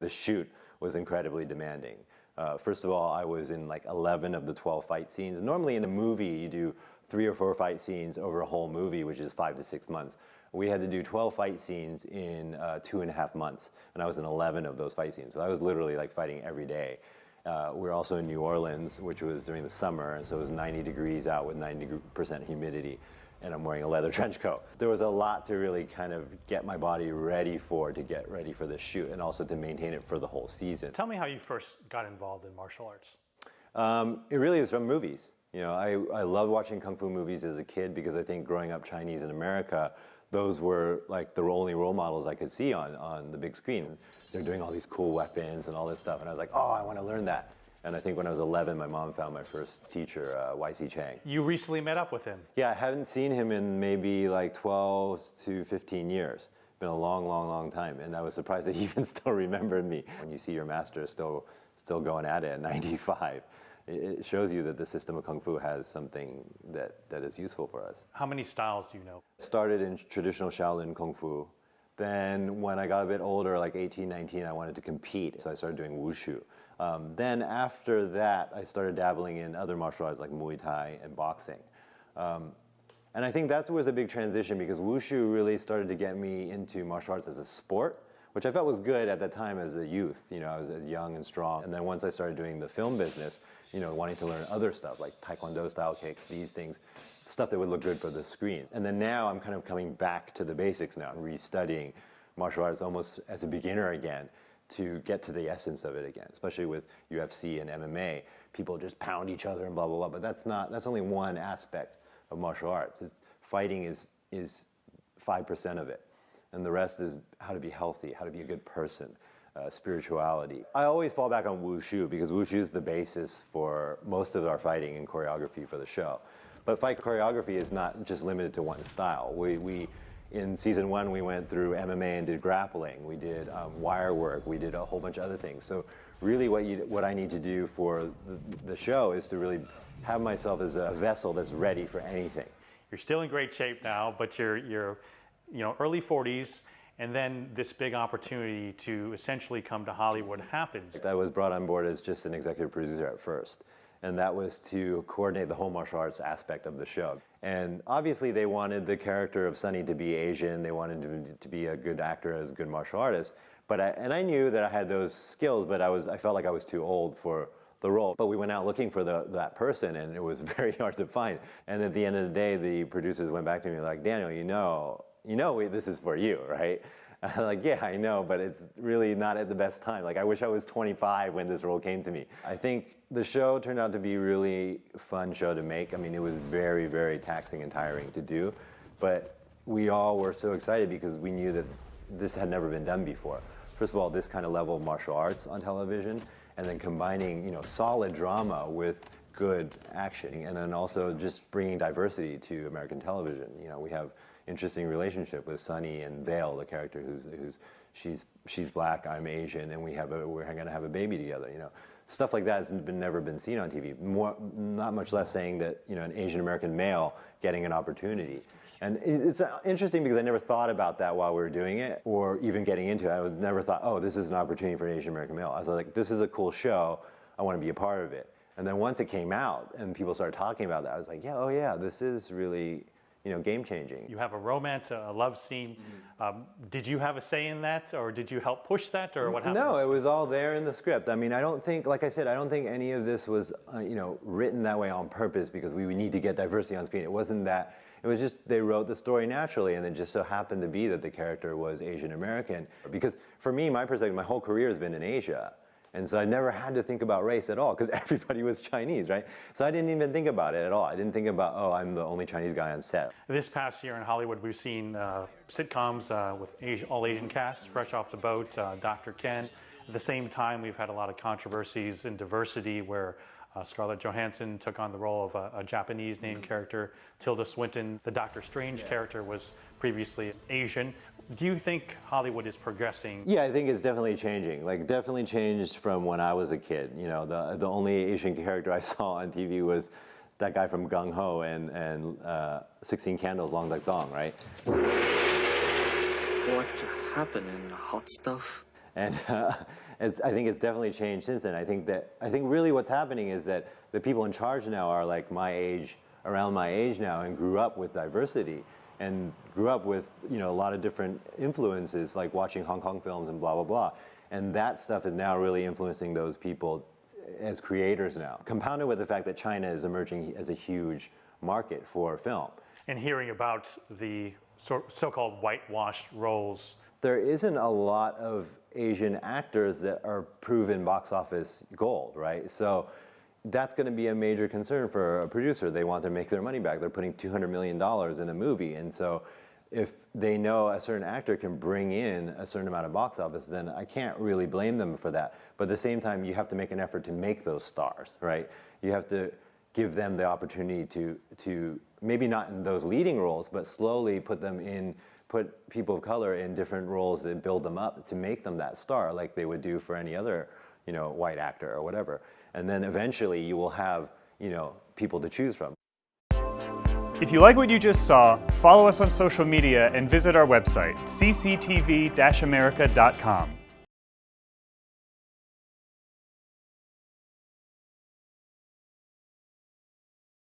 The shoot was incredibly demanding. First of all, I was in like 11 of the 12 fight scenes. Normally in a movie, you do 3 or 4 fight scenes over a whole movie, which is 5 to 6 months. We had to do 12 fight scenes in 2.5 months, and I was in 11 of those fight scenes. So I was literally like fighting every day. We were also in New Orleans, which was during the summer, and so it was 90 degrees out with 90% humidity, and I'm wearing a leather trench coat. There was a lot to really kind of get my body ready for, to get ready for the shoot, and also to maintain it for the whole season. Tell me how you first got involved in martial arts. It really is from movies. You know, I loved watching Kung Fu movies as a kid because I think growing up Chinese in America, those were like the only role models I could see on the big screen. They're doing all these cool weapons and all this stuff, and I was like, oh, I want to learn that. And I think when I was 11, my mom found my first teacher, Y.C. Chang. You recently met up with him. Yeah, I haven't seen him in maybe like 12 to 15 years. Been a long, long, long time, and I was surprised that he even still remembered me. When you see your master still going at it at 95, it shows you that the system of Kung Fu has something that is useful for us. How many styles do you know? Started in traditional Shaolin Kung Fu. Then when I got a bit older, like 18, 19, I wanted to compete, so I started doing Wushu. Then after that, I started dabbling in other martial arts like Muay Thai and boxing. And I think that was a big transition because Wushu really started to get me into martial arts as a sport, which I felt was good at that time as a youth. You know, I was young and strong. And then once I started doing the film business, you know, wanting to learn other stuff like Taekwondo style kicks, these things, stuff that would look good for the screen. And then now I'm kind of coming back to the basics now and restudying martial arts almost as a beginner again to get to the essence of it again, especially with UFC and MMA. People just pound each other and blah, blah, blah. But that's only one aspect of martial arts. Fighting is 5% of it. And the rest is how to be healthy, how to be a good person, spirituality. I always fall back on Wushu because Wushu is the basis for most of our fighting and choreography for the show. But fight choreography is not just limited to one style. In season 1, we went through MMA and did grappling. We did wire work. We did a whole bunch of other things. So really what I need to do for the show is to really have myself as a vessel that's ready for anything. You're still in great shape now, but you're early 40s, and then this big opportunity to essentially come to Hollywood happens. I was brought on board as just an executive producer at first, and that was to coordinate the whole martial arts aspect of the show. And obviously they wanted the character of Sonny to be Asian, they wanted him to be a good actor, as a good martial artist, and I knew that I had those skills, but I felt like I was too old for the role. But we went out looking for that person, and it was very hard to find. And at the end of the day, the producers went back to me like, Daniel, you know this is for you, right? I'm like, yeah, I know, but it's really not at the best time. Like, I wish I was 25 when this role came to me. I think the show turned out to be a really fun show to make. I mean, it was very, very taxing and tiring to do, but we all were so excited because we knew that this had never been done before. First of all, this kind of level of martial arts on television, and then combining, solid drama with good action, and then also just bringing diversity to American television. We have interesting relationship with Sunny and Vale, the character she's black, I'm Asian, and we're going to have a baby together. Stuff like that has never been seen on TV. Not much less saying that an Asian American male getting an opportunity. And it's interesting because I never thought about that while we were doing it, or even getting into it. I never thought, oh, this is an opportunity for an Asian American male. I was like, this is a cool show. I want to be a part of it. And then once it came out and people started talking about that, I was like, yeah, oh yeah, this is really game changing. You have a romance, a love scene. Did you have a say in that, or did you help push that, or what happened? No, it was all there in the script. I mean, I don't think, like I said, I don't think any of this was, written that way on purpose because we need to get diversity on screen. It wasn't that. It was just they wrote the story naturally, and it just so happened to be that the character was Asian American. Because for me, my perspective, my whole career has been in Asia. And so I never had to think about race at all because everybody was Chinese, right? So I didn't even think about it at all. I didn't think about, oh, I'm the only Chinese guy on set. This past year in Hollywood, we've seen sitcoms with all Asian casts, Fresh Off the Boat, Dr. Ken. At the same time, we've had a lot of controversies in diversity where Scarlett Johansson took on the role of a Japanese named character. Tilda Swinton, the Doctor Strange character, was previously Asian. Do you think Hollywood is progressing? Yeah, I think it's definitely changing. Like, definitely changed from when I was a kid. The only Asian character I saw on TV was that guy from Gung Ho and 16 Candles, Long Duck Dong, right? What's happening, hot stuff? And I think it's definitely changed since then. I think really what's happening is that the people in charge now are like my age, around my age now, and grew up with diversity and grew up with, you know, a lot of different influences, like watching Hong Kong films and blah, blah, blah. And that stuff is now really influencing those people as creators now, compounded with the fact that China is emerging as a huge market for film. And hearing about the so-called whitewashed roles. There isn't a lot of Asian actors that are proven box office gold, right? So that's going to be a major concern for a producer. They want to make their money back. They're putting $200 million in a movie. And so if they know a certain actor can bring in a certain amount of box office, then I can't really blame them for that. But at the same time, you have to make an effort to make those stars, right? You have to give them the opportunity to maybe not in those leading roles, but slowly put people of color in different roles that build them up to make them that star, like they would do for any other, you know, white actor or whatever. And then eventually you will have, you know, people to choose from. If you like what you just saw, follow us on social media and visit our website, cctv-america.com.